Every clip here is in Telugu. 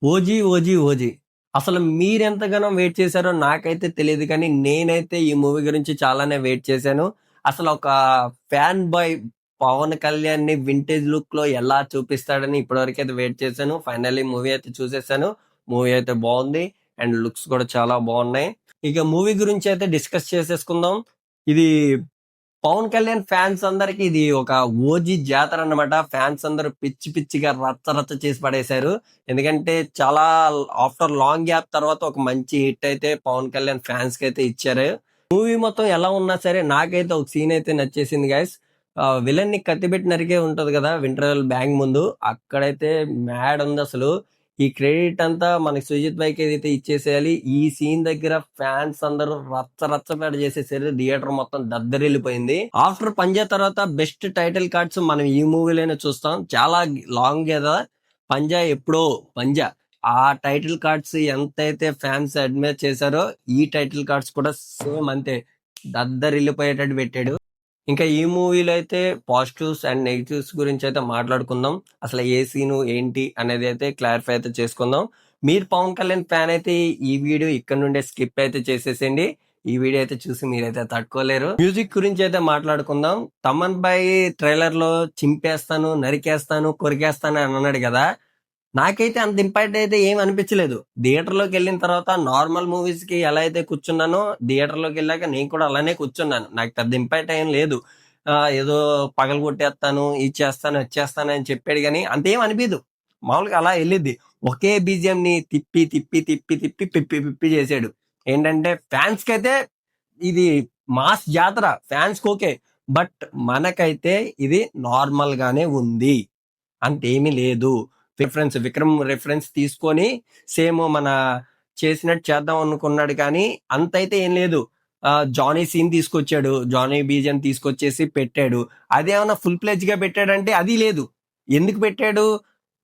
OG, OG, OG. అసలు మీరెంతగానో వెయిట్ చేశారో నాకైతే తెలీదు కానీ, నేనైతే ఈ మూవీ గురించి చాలానే వెయిట్ చేశాను. అసలు ఒక ఫ్యాన్ బాయ్ పవన్ కళ్యాణ్‌ని వింటేజ్ లుక్‌లో ఎలా చూపిస్తాడని ఇప్పటివరకైతే వెయిట్ చేశాను. ఫైనల్లీ మూవీ అయితే చూసేసాను. మూవీ అయితే బావుంది. అండ్ లుక్స్ కూడా చాలా బావున్నాయి. ఇక మూవీ గురించి అయితే డిస్కస్ చేసేసుకుందాం. ఇది పవన్ కళ్యాణ్ ఫ్యాన్స్ అందరికి ఇది ఒక ఓజీ జాతర అన్నమాట. ఫ్యాన్స్ అందరూ పిచ్చి పిచ్చిగా రచ్చ రచ్చ చేసి పడేశారు. ఎందుకంటే చాలా ఆఫ్టర్ లాంగ్ గ్యాప్ తర్వాత ఒక మంచి హిట్ అయితే పవన్ కళ్యాణ్ ఫ్యాన్స్ కి అయితే ఇచ్చారు. మూవీ మొత్తం ఎలా ఉన్నా సరే నాకైతే ఒక సీన్ అయితే నచ్చేసింది గైస్. విలన్ ని కత్తిపెట్టి నరికే ఉంటది కదా వింటర్వెల్ బ్యాంక్ ముందు, అక్కడైతే మ్యాడ్ ఉంది అసలు. ఈ క్రెడిట్ అంతా మనకి సుజిత్ భాయ్‌కి ఏదైతే ఇచ్చేసేయాలి. ఈ సీన్ దగ్గర ఫ్యాన్స్ అందరూ రచ్చ రచ్చ చేసేసారు. థియేటర్ మొత్తం దద్దరిల్లిపోయింది. ఆఫ్టర్ పంజా తర్వాత బెస్ట్ టైటిల్ కార్డ్స్ మనం ఈ మూవీలోనే చూస్తాం. చాలా లాంగ్ కదా పంజా, ఎప్పుడో పంజా. ఆ టైటిల్ కార్డ్స్ ఎంతైతే ఫ్యాన్స్ అడ్మైర్ చేశారో ఈ టైటిల్ కార్డ్స్ కూడా సేమ్ అంతే దద్దరిల్లిపోయేటట్టు పెట్టాడు. ఇంకా ఈ మూవీలో అయితే పాజిటివ్స్ అండ్ నెగిటివ్స్ గురించి అయితే మాట్లాడుకుందాం. అసలు ఏ సీను ఏంటి అనేది అయితే క్లారిఫై అయితే చేసుకుందాం. మీరు పవన్ కళ్యాణ్ ఫ్యాన్ అయితే ఈ వీడియో ఇక్కడ నుండే స్కిప్ అయితే చేసేసేయండి. ఈ వీడియో అయితే చూసి మీరైతే తట్టుకోలేరు. మ్యూజిక్ గురించి అయితే మాట్లాడుకుందాం. తమన్ బాయ్ ట్రైలర్ లో చింపేస్తాను, నరికేస్తాను, కొరికేస్తాను అని అన్నాడు కదా. నాకైతే అంత ఇంపాక్ట్ అయితే ఏం అనిపించలేదు. థియేటర్‌లోకి వెళ్ళిన తర్వాత నార్మల్ మూవీస్‌కి ఎలా అయితే కూర్చున్నానో థియేటర్‌లోకి వెళ్ళాక నేను కూడా అలానే కూర్చున్నాను. నాకు పెద్ద ఇంపాక్ట్ ఏం లేదు. ఏదో పగలగొట్టేస్తాను, ఇది చేస్తాను, అది చేస్తాను అని చెప్పాడు గానీ అంతేం అనిపియదు. మామూలుగా అలా ఎళ్ళిద్ది. ఒకే బీజీఎంని తిప్పి, తిప్పి, తిప్పి, తిప్పి, పిప్పి, పిప్పి చేసాడు. ఏంటంటే ఫ్యాన్స్‌కైతే ఇది మాస్ జాతర. ఫ్యాన్స్‌కి ఓకే. బట్ మనకైతే ఇది నార్మల్ గానే ఉంది. అంతేమీ లేదు. విక్రమ్ రిఫరెన్స్ తీసుకొని సేమ్ మన చేసినట్టు చేద్దాం అనుకున్నాడు కానీ అంతైతే ఏం లేదు. జానీ సీన్ తీసుకొచ్చాడు. జానీ బీజం తీసుకొచ్చేసి పెట్టాడు. అదేమన్నా ఫుల్ ప్లెడ్జ్ గా పెట్టాడంటే అది లేదు. ఎందుకు పెట్టాడు?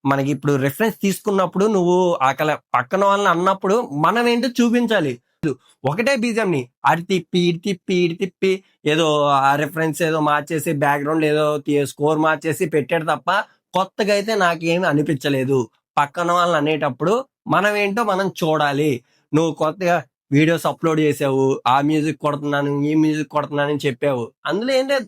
మనకి ఇప్పుడు రిఫరెన్స్ తీసుకున్నప్పుడు నువ్వు అకల పక్కన వాళ్ళని అన్నప్పుడు మనం ఏంటో చూపించాలి. ఒకటే బీజంని అటు తిప్పి ఇటు తిప్పి ఇటు తిప్పి ఏదో ఆ రిఫరెన్స్ ఏదో మార్చేసి బ్యాక్గ్రౌండ్ ఏదో స్కోర్ మార్చేసి పెట్టాడు తప్ప కొత్తగా అయితే నాకేమి అనిపించలేదు. పక్కన వాళ్ళని అనేటప్పుడు మనం ఏంటో మనం చూడాలి. నువ్వు కొత్తగా వీడియోస్ అప్లోడ్ చేసావు, ఆ మ్యూజిక్ కొడుతున్నాను, ఈ మ్యూజిక్ కొడుతున్నాను అని చెప్పావు. అందులో ఏం లేదు.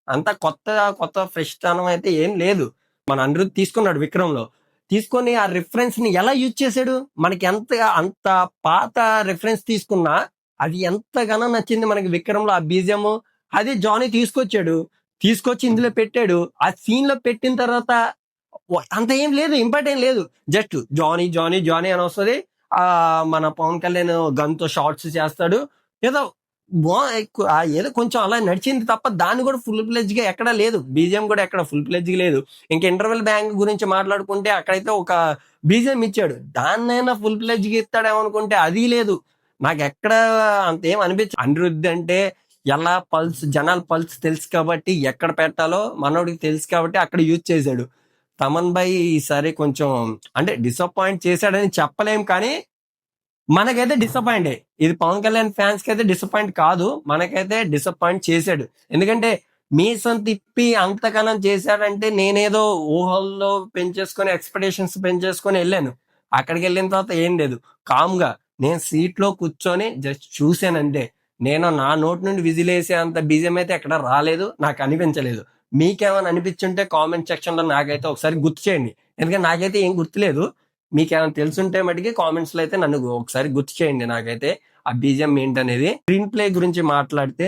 అంత కొత్త కొత్త ఫ్రెష్ తనం అయితే ఏం లేదు. మన అనిరుద్ తీసుకున్నాడు విక్రమ్‌లో. తీసుకొని ఆ రిఫరెన్స్‌ని ఎలా యూజ్ చేసాడు? మనకి అంత పాత రిఫరెన్స్ తీసుకున్నా అది ఎంతగానో నచ్చింది మనకి విక్రమ్‌లో ఆ బీజీఎం. అదే జానీ తీసుకొచ్చాడు. తీసుకొచ్చి ఇందులో పెట్టాడు. ఆ సీన్‌లో పెట్టిన తర్వాత అంత ఏం లేదు. ఇంపార్ట్ ఏం లేదు. జస్ట్ జానీ, జానీ, జానీ అని వస్తది. మన పవన్ కళ్యాణ్ గన్‌తో షాట్స్ చేస్తాడు. ఏదో ఏదో కొంచెం అలా నడిచింది తప్ప దాన్ని కూడా ఫుల్ ప్లెడ్జ్‌గా ఎక్కడా లేదు. బీజీఎం కూడా ఎక్కడ ఫుల్ ప్లెడ్జ్‌గా లేదు. ఇంక ఇంటర్వెల్ బ్యాంక్ గురించి మాట్లాడుకుంటే అక్కడైతే ఒక బీజీఎం ఇచ్చాడు. దాన్నైనా ఫుల్ ప్లెడ్జ్‌గా ఇస్తాడేమో అనుకుంటే అది లేదు. నాకెక్కడ అంతేం అనిరుద్ అంటే ఎలా జనాల పల్స్ తెలుసు కాబట్టి ఎక్కడ పెట్టాలో మనోడికి తెలుసు కాబట్టి అక్కడ యూజ్ చేశాడు. తమన్ భాయ్ ఈసారి కొంచెం అంటే డిసప్పాయింట్ చేశాడని చెప్పలేం కానీ మనకైతే డిసప్పాయింటే. ఇది పవన్ కళ్యాణ్ ఫ్యాన్స్ కైతే డిసప్పాయింట్ కాదు. మనకైతే డిసప్పాయింట్ చేశాడు. ఎందుకంటే మీసం తిప్పి అంతకనం చేశాడంటే నేనేదో ఊహల్లో పెంచేసుకొని ఎక్స్‌పెక్టేషన్స్ పెంచేసుకొని ఎళ్ళాను. అక్కడికెళ్ళిన తర్వాత ఏం లేదు. కామ్‌గా నేను సీట్‌లో కూర్చొని జస్ట్ చూసానంతే. నేను నా నోటి నుండి విజిలేసే అంత బీజీఎం అయితే ఎక్కడ రాలేదు. నాకు అనిపించలేదు. మీకేమైనా అనిపించుంటే కామెంట్ సెక్షన్‌లో నాకైతే ఒకసారి గుర్తు చేయండి. ఎందుకంటే నాకైతే ఏం గుర్తులేదు. మీకేమైనా తెలుసుంటే మటికి కామెంట్స్ లో అయితే నన్ను ఒకసారి గుర్తు చేయండి నాకైతే ఆ బీజిఎం ఏంటనేది. స్క్రీన్ ప్లే గురించి మాట్లాడితే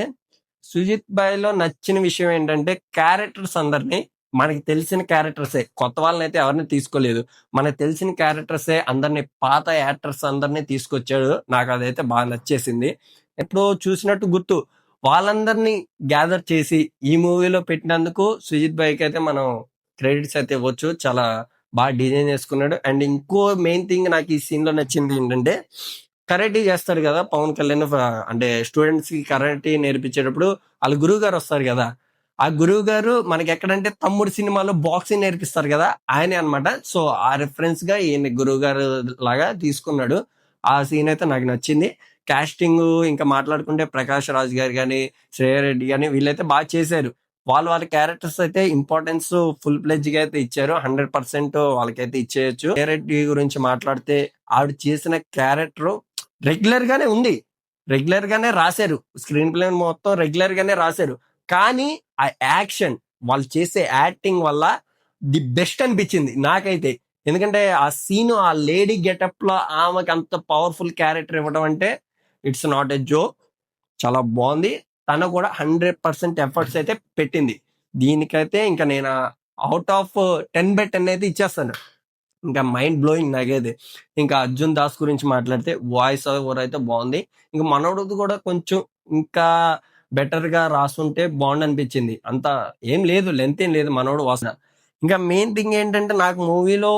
సుజిత్ బాయ్ లో నచ్చిన విషయం ఏంటంటే క్యారెక్టర్స్ అందరినీ మనకి తెలిసిన క్యారెక్టర్సే, కొత్త వాళ్ళని అయితే ఎవరిని తీసుకోలేదు. మనకు తెలిసిన క్యారెక్టర్సే అందరినీ, పాత యాక్టర్స్ అందరినీ తీసుకొచ్చాడు. నాకు అదైతే బాగా నచ్చేసింది. ఎప్పుడో చూసినట్టు గుర్తు. వాళ్ళందరినీ గ్యాదర్ చేసి ఈ మూవీలో పెట్టినందుకు సుజిత్ బాయ్కి అయితే మనం క్రెడిట్స్ అయితే ఇవ్వచ్చు. చాలా బాగా డిజైన్ చేసుకున్నాడు. అండ్ ఇంకో మెయిన్ థింగ్ నాకు ఈ సీన్ లో నచ్చింది ఏంటంటే కరాటే చేస్తాడు కదా పవన్ కళ్యాణ్. అంటే స్టూడెంట్స్ కి కరాటే నేర్పించేటప్పుడు వాళ్ళ గురువు గారు వస్తారు కదా. ఆ గురువు గారు మనకి ఎక్కడంటే తమ్ముడు సినిమాలో బాక్సింగ్ నేర్పిస్తారు కదా, ఆయనే అనమాట. సో ఆ రిఫరెన్స్ గా ఈయన గురువు గారు లాగా తీసుకున్నాడు. ఆ సీన్ అయితే నాకు నచ్చింది. కాస్టింగ్ ఇంకా మాట్లాడుకుంటే ప్రకాష్ రాజ్ గారు కానీ, శ్రేయ రెడ్డి కానీ వీళ్ళైతే బాగా చేశారు. వాళ్ళ క్యారెక్టర్స్ అయితే ఇంపార్టెన్స్ ఫుల్ ప్లెడ్జ్ గా అయితే ఇచ్చారు. 100% వాళ్ళకైతే ఇచ్చేయచ్చు. రెడ్డి గురించి మాట్లాడితే ఆవిడ చేసిన క్యారెక్టర్ రెగ్యులర్ గానే ఉంది. రెగ్యులర్ గానే రాశారు. స్క్రీన్ ప్లే మొత్తం రెగ్యులర్ గానే రాశారు. కానీ ఆ యాక్షన్ వాళ్ళు చేసే యాక్టింగ్ వల్ల ది బెస్ట్ అనిపించింది నాకైతే. ఎందుకంటే ఆ సీన్ ఆ లేడీ గెటప్ లో ఆమెకి అంత పవర్ఫుల్ క్యారెక్టర్ ఇవ్వడం అంటే ఇట్స్ నాట్ ఎ జోక్. చాలా బాగుంది. తను కూడా 100% ఎఫర్ట్స్ అయితే పెట్టింది. దీనికైతే ఇంకా నేను అవుట్ ఆఫ్ 10/10 అయితే ఇచ్చేస్తాను. ఇంకా మైండ్ బ్లోయింగ్ నాకైతే. ఇంకా అర్జున్ దాస్ గురించి మాట్లాడితే వాయిస్ ఓవర్ అయితే బాగుంది. ఇంకా మనోడిది కూడా కొంచెం ఇంకా బెటర్ గా రాసుంటే బాగుండు అనిపించింది. అంత ఏం లేదు, లెంత్ ఏం లేదు మనోడు వాసన. ఇంకా మెయిన్ థింగ్ ఏంటంటే నాకు మూవీలో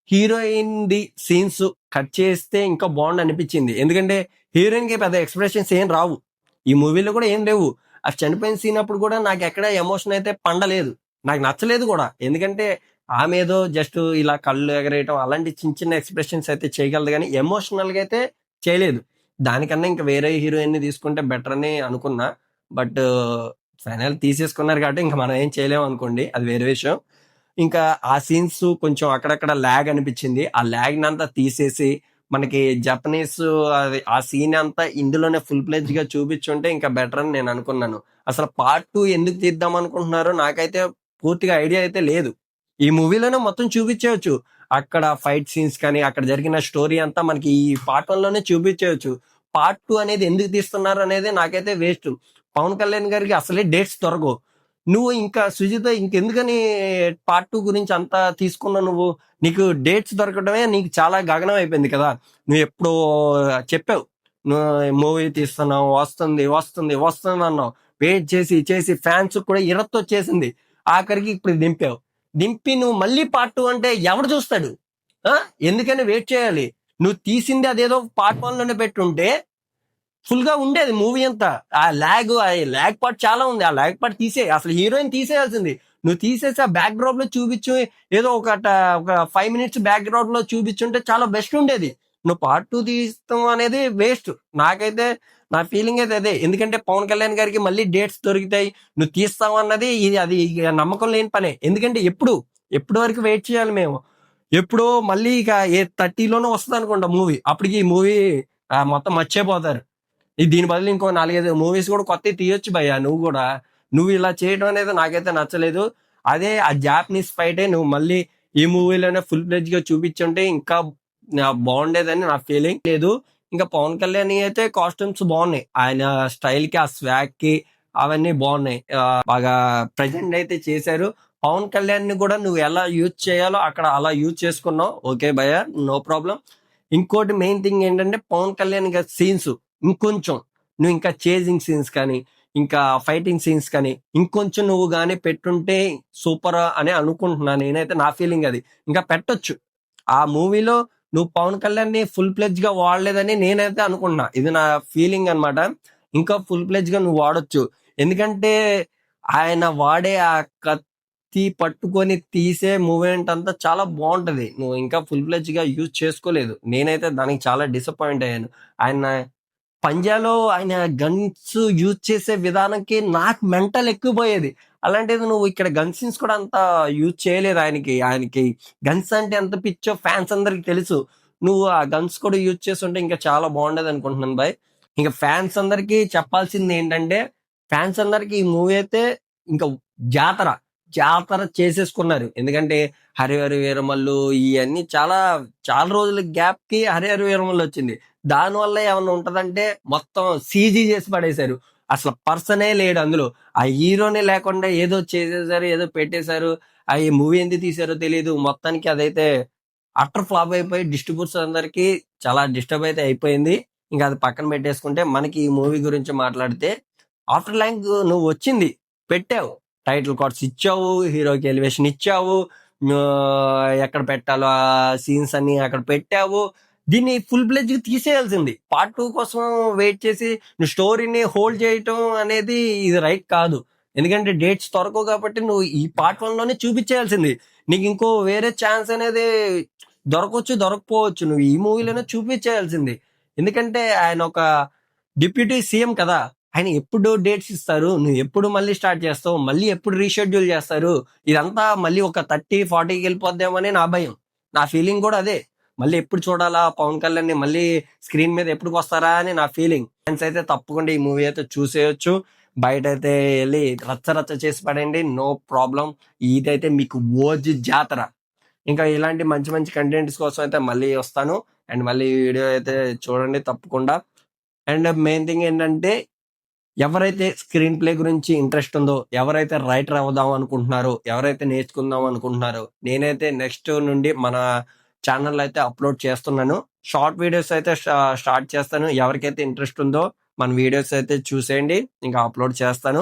హీరోయిన్ ది సీన్స్ కట్ చేస్తే ఇంకా బాగుండు అనిపించింది. ఎందుకంటే హీరోయిన్ కి పెద్ద ఎక్స్ప్రెషన్స్ ఏం రావు. ఈ మూవీలో కూడా ఏం లేవు. ఆ చనిపోయిన సీన్ అప్పుడు కూడా నాకు ఎక్కడ ఎమోషన్ అయితే పండలేదు. నాకు నచ్చలేదు కూడా. ఎందుకంటే ఆమె ఏదో జస్ట్ ఇలా కళ్ళు ఎగరేయటం అలాంటి చిన్న చిన్న ఎక్స్ప్రెషన్స్ అయితే చేయగలదు కానీ ఎమోషనల్ గా అయితే చేయలేదు. దానికన్నా ఇంకా వేరే హీరోయిన్ ని తీసుకుంటే బెటర్ అని అనుకున్నా. బట్ ఫైనల్ తీసేసుకున్నారు కాబట్టి ఇంకా మనం ఏం చేయలేము అనుకోండి, అది వేరే విషయం. ఇంకా ఆ సీన్స్ కొంచెం అక్కడక్కడ ల్యాగ్ అనిపించింది. ఆ ల్యాగ్ అంతా తీసేసి మనకి జపనీస్ అది ఆ సీన్ అంతా ఇందులోనే ఫుల్ ప్లెజ్ గా చూపించుంటే ఇంకా బెటర్ అని నేను అనుకున్నాను. అసలు పార్ట్ 2 ఎందుకు తీద్దాం అనుకుంటున్నారో నాకైతే పూర్తిగా ఐడియా అయితే లేదు. ఈ మూవీలోనే మొత్తం చూపించవచ్చు. అక్కడ ఫైట్ సీన్స్ కానీ అక్కడ జరిగిన స్టోరీ అంతా మనకి ఈ పార్ట్ 1 లోనే చూపించవచ్చు. పార్ట్ 2 అనేది ఎందుకు తీస్తున్నారు అనేది నాకైతే వేస్ట్. పవన్ కళ్యాణ్ గారికి అసలే డేట్స్ దొరకవు. నువ్వు ఇంకా సుజిత ఇంకెందుకని పార్ట్ 2 గురించి అంతా తీసుకున్నావు నువ్వు? నీకు డేట్స్ దొరకడమే నీకు చాలా గగనం అయిపోయింది కదా. నువ్వు ఎప్పుడో చెప్పావు, నువ్వు మూవీ తీస్తున్నావు, వస్తుంది వస్తుంది వస్తుంది అన్నావు. వెయిట్ చేసి చేసి ఫ్యాన్స్ కూడా ఇరత్తొచ్చేసింది. ఆఖరికి ఇప్పుడు దింపావు. దింపి నువ్వు మళ్ళీ పార్ట్ 2 అంటే ఎవడు చూస్తాడు? ఆ? ఎందుకని వెయిట్ చేయాలి? నువ్వు తీసింది అదేదో పార్ట్ 1 లోనే పెట్టుంటే ఫుల్ గా ఉండేది మూవీ అంతా. ఆ ల్యాగ్ పార్ట్ చాలా ఉంది. ఆ ల్యాగ్ పార్ట్ అసలు హీరోయిన్ తీసేయాల్సింది. నువ్వు తీసేసి ఆ బ్యాక్ డ్రాప్ లో చూపించు, ఏదో ఒక 5 మినిట్స్ బ్యాక్ డ్రాప్ లో చూపించుంటే చాలా బెస్ట్ ఉండేది. నువ్వు పార్ట్ 2 తీస్తాం అనేది వేస్ట్. నాకైతే నా ఫీలింగ్ అయితే అదే. ఎందుకంటే పవన్ కళ్యాణ్ గారికి మళ్ళీ డేట్స్ దొరుకుతాయి, నువ్వు తీస్తావు అన్నది అది ఇక నమ్మకం లేని పనే. ఎందుకంటే ఎప్పుడు వరకు వెయిట్ చేయాలి మేము? ఎప్పుడో మళ్ళీ ఇక 30లోనో వస్తుంది అనుకుంటా మూవీ. అప్పటికి ఈ మూవీ మొత్తం మర్చిపోతారు. దీని బదులు ఇంకో 4-5 మూవీస్ కూడా కొత్తవి తీయొచ్చు భయ్యా. నువ్వు ఇలా చేయడం అనేది నాకైతే నచ్చలేదు. అదే ఆ జాపనీస్ ఫైటే నువ్వు మళ్ళీ ఈ మూవీలోనే ఫుల్ ఫ్లెడ్జ్ గా చూపించుంటే ఇంకా బాగుండేదని నా ఫీలింగ్ లేదు. ఇంకా పవన్ కళ్యాణ్ అయితే కాస్ట్యూమ్స్ బాగున్నాయి. ఆయన స్టైల్ కి ఆ స్వాగ్ కి అవన్నీ బాగున్నాయి. బాగా ప్రజెంట్ అయితే చేశారు. పవన్ కళ్యాణ్ ని కూడా నువ్వు ఎలా యూజ్ చేయాలో అక్కడ అలా యూజ్ చేసుకున్నావు. ఓకే భయ్య, నో ప్రాబ్లం. ఇంకోటి మెయిన్ థింగ్ ఏంటంటే పవన్ కళ్యాణ్ గారి సీన్స్ ఇంకొంచెం నువ్వు ఇంకా చేజింగ్ సీన్స్ కానీ ఇంకా ఫైటింగ్ సీన్స్ కానీ ఇంకొంచెం నువ్వు కానీ పెట్టుంటే సూపర్ అని అనుకుంటున్నా. నేనైతే నా ఫీలింగ్ అది. ఇంకా పెట్టొచ్చు. ఆ మూవీలో నువ్వు పవన్ కళ్యాణ్ ని ఫుల్ ప్లెజ్ గా వాడలేదని నేనైతే అనుకుంటున్నా. ఇది నా ఫీలింగ్ అన్నమాట. ఇంకా ఫుల్ ప్లెజ్ గా నువ్వు వాడొచ్చు. ఎందుకంటే ఆయన వాడే ఆ కత్తి పట్టుకొని తీసే మూమెంట్ అంతా చాలా బాగుంటది. నువ్వు ఇంకా ఫుల్ ప్లెజ్ గా యూజ్ చేసుకోలేదు. నేనైతే దానికి చాలా డిసప్పాయింట్ అయ్యాను. ఆయన పంజాలో ఆయన గన్స్ యూజ్ చేసే విధానంకి నాకు మెంటల్ ఎక్కువపోయేది. అలాంటిది నువ్వు ఇక్కడ గన్ సీన్స్ కూడా అంత యూజ్ చేయలేదు. ఆయనకి గన్స్ అంటే ఎంత పిచ్చో ఫ్యాన్స్ అందరికి తెలుసు. నువ్వు ఆ గన్స్ కూడా యూజ్ చేస్తుంటే ఇంకా చాలా బాగుండేది అనుకుంటున్నాను బాయ్. ఇంకా ఫ్యాన్స్ అందరికి చెప్పాల్సింది ఏంటంటే, ఫ్యాన్స్ అందరికి ఈ మూవీ అయితే ఇంకా జాతర జాతర చేసేసుకున్నారు. ఎందుకంటే హరిహర వీరమల్లు ఇవన్నీ చాలా చాలా రోజుల గ్యాప్ కి హరిహర వీరమల్లు వచ్చింది. దానివల్ల ఏమన్నా ఉంటదంటే మొత్తం సీజీ చేసి పడేశారు. అసలు పర్సనే లేడు అందులో. ఆ హీరోనే లేకుండా ఏదో చేసేసారు, ఏదో పెట్టేశారు. ఆ ఈ మూవీ ఎందుకు తీసారో తెలియదు. మొత్తానికి అదైతే అటర్ ఫ్లాప్ అయిపోయి డిస్ట్రిబ్యూటర్స్ అందరికి చాలా డిస్టర్బ్ అయితే అయిపోయింది. ఇంకా అది పక్కన పెట్టేసుకుంటే మనకి ఈ మూవీ గురించి మాట్లాడితే, ఆఫ్టర్ లైంగ్ నువ్వు వచ్చింది పెట్టావు, టైటిల్ కార్డ్స్ ఇచ్చావు, హీరోకి ఎలివేషన్ ఇచ్చావు, ఎక్కడ పెట్టాలో ఆ సీన్స్ అన్ని అక్కడ పెట్టావు. దీన్ని ఫుల్ ప్లెజ్ తీసేయాల్సింది. పార్ట్ 2 కోసం వెయిట్ చేసి నువ్వు స్టోరీని హోల్డ్ చేయటం అనేది ఇది రైట్ కాదు. ఎందుకంటే డేట్స్ దొరకవు కాబట్టి నువ్వు ఈ పార్ట్ 1 లోనే చూపించేయాల్సింది. నీకు ఇంకో వేరే ఛాన్స్ అనేది దొరకవచ్చు, దొరకపోవచ్చు. నువ్వు ఈ మూవీలోనే చూపించేయాల్సింది. ఎందుకంటే ఆయన ఒక డిప్యూటీ సీఎం కదా. ఆయన ఎప్పుడు డేట్స్ ఇస్తారు? నువ్వెప్పుడు మళ్ళీ స్టార్ట్ చేస్తావు? మళ్ళీ ఎప్పుడు రీషెడ్యూల్ చేస్తారు? ఇదంతా మళ్ళీ ఒక 30, 40కి వెళ్ళిపోద్దేమోని నా భయం. నా ఫీలింగ్ గూడా అదే. మళ్ళీ ఎప్పుడు చూడాలా పవన్ కళ్యాణ్‌ని మళ్ళీ స్క్రీన్ మీద ఎప్పుడుకొస్తారా అని నా ఫీలింగ్. ఫ్యాన్స్ అయితే తప్పకుండా ఈ మూవీ అయితే చూసేయొచ్చు. బయటైతే ఎళ్లి రచ్చ రచ్చ చేసి పడేయండి. No problem. ఇదైతే మీకు ఓజి జాతర. ఇంకా ఇలాంటి మంచి మంచి కంటెంట్స్ కోసం అయితే మళ్ళీ వస్తాను. అండ్ మళ్ళీ ఈ వీడియో అయితే చూడండి తప్పకుండా. అండ్ మెయిన్ థింగ్ ఏంటంటే ఎవరైతే స్క్రీన్ ప్లే గురించి ఇంట్రెస్ట్ ఉందో, ఎవరైతే రైటర్ అవుదాం అనుకుంటున్నారో, ఎవరైతే నేర్చుకుందాం అనుకుంటున్నారో, నేనైతే నెక్స్ట్ నుండి మన ఛానల్ అయితే అప్లోడ్ చేస్తున్నాను. షార్ట్ వీడియోస్ అయితే స్టార్ట్ చేస్తాను. ఎవరికైతే ఇంట్రెస్ట్ ఉందో మన వీడియోస్ అయితే చూసేయండి. ఇంకా అప్లోడ్ చేస్తాను.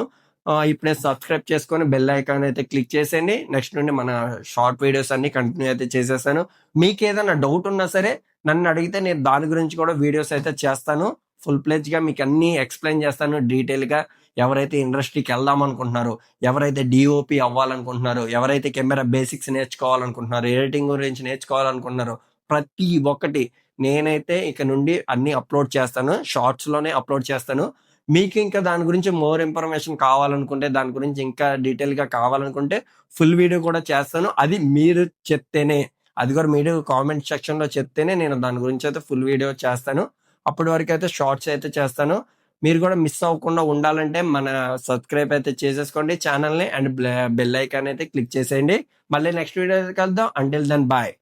ఇప్పుడే సబ్స్క్రైబ్ చేసుకొని బెల్ ఐకాన్ అయితే క్లిక్ చేసేయండి. నెక్స్ట్ నుండి మన షార్ట్ వీడియోస్ అన్ని కంటిన్యూ అయితే చేసేస్తాను. మీకేదైనా డౌట్ ఉన్నా సరే నన్ను అడిగితే నేను దాని గురించి కూడా వీడియోస్ అయితే చేస్తాను. ఫుల్ ప్లెడ్జ్‌గా మీకన్నీ ఎక్స్‌ప్లెయిన్ చేస్తాను డీటెయిల్‌గా. ఎవరైతే ఇండస్ట్రీకి వెళ్దాం అనుకుంటున్నారో, ఎవరైతే డీఓపీ అవ్వాలనుకుంటున్నారో, ఎవరైతే కెమెరా బేసిక్స్ నేర్చుకోవాలనుకుంటున్నారో, ఎడిటింగ్ గురించి నేర్చుకోవాలనుకుంటున్నారో, ప్రతి ఒక్కటి నేనైతే ఇక నుండి అన్నీ అప్లోడ్ చేస్తాను. షార్ట్స్‌లోనే అప్లోడ్ చేస్తాను. మీకు ఇంకా దాని గురించి మోర్ ఇన్ఫర్మేషన్ కావాలనుకుంటే, దాని గురించి ఇంకా డీటెయిల్‌గా కావాలనుకుంటే, ఫుల్ వీడియో కూడా చేస్తాను. అది మీరు చెప్తేనే. అది కూడా మీరు కామెంట్ సెక్షన్‌లో చెప్తేనే నేను దాని గురించయితే ఫుల్ వీడియో చేస్తాను. అప్పటి వరకైతే షార్ట్స్ అయితే చేస్తాను. మీరు కూడా మిస్ అవ్వకుండా ఉండాలంటే మన సబ్స్క్రైబ్ అయితే చేసేసుకోండి ఛానెల్‌ని. అండ్ బెల్ ఐకాన్ అయితే క్లిక్ చేసేయండి. మళ్ళీ నెక్స్ట్ వీడియోలో కలుద్దాం. Until then bye.